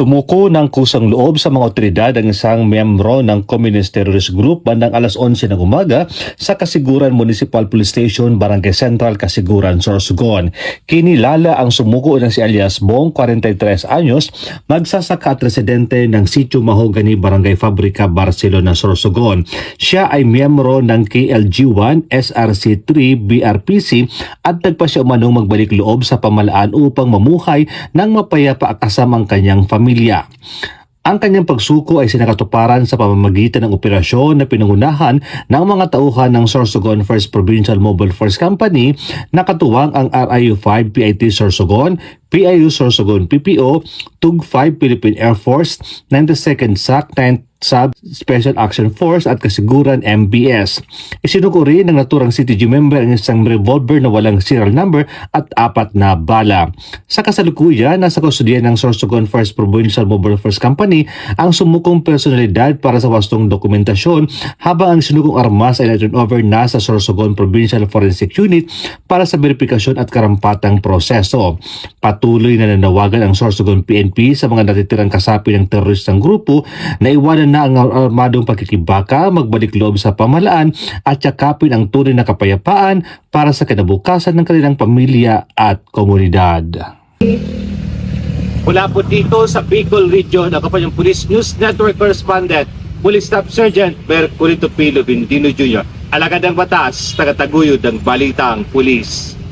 Sumuko ng kusang loob sa mga otoridad ang isang miyembro ng Communist Terrorist Group bandang alas 11 ng umaga sa Kasiguran Municipal Police Station, Barangay Central, Kasiguran, Sorsogon. Kinilala ang sumuko ng si alias Bong, 43 anyos, magsasaka at residente ng Sitio Mahogany, Barangay Fabrica, Barcelona, Sorsogon. Siya ay miyembro ng KLG-1, SRC-3, BRPC at nagpasya umanong magbalik loob sa pamalaan upang mamuhay ng mapayapa kasama ang kanyang pamilya. Ang kanyang pagsuko ay sinakatuparan sa pamamagitan ng operasyon na pinangunahan ng mga tauhan ng Sorsogon 1st Provincial Mobile Force Company na katuwang ang RIU-5 PIT Sorsogon, PIU Sorsogon PPO, TUG-5 Philippine Air Force, 92nd SAC, 9th Sub Special Action Force at Kasiguran MBS. Isinuko rin ng naturang CTG member ang isang revolver na walang serial number at 4 na bala. Sa kasalukuyan, nasa kustodiyan ng Sorsogon 1st Provincial Mobile Force Company ang sumukong personalidad para sa wastong dokumentasyon, habang ang sinukong armas ay na-turn over na sa Sorsogon Provincial Forensic Unit para sa verifikasyon at karampatang proseso. Patuloy na nanawagan ang Sorsogon PNP sa mga natitirang kasapi ng teroristang grupo na iwanan na ang armadong pagkikibaka, magbalik loob sa pamalaan at yakapin ang tunay na kapayapaan para sa kinabukasan ng kanilang pamilya at komunidad. Mula po dito sa Bicol Region, ako po yung Police News Network Correspondent, Police Staff Sergeant Merculito Pilo Bindino Jr., alagad ng batas, tagataguyod ng balitang pulis.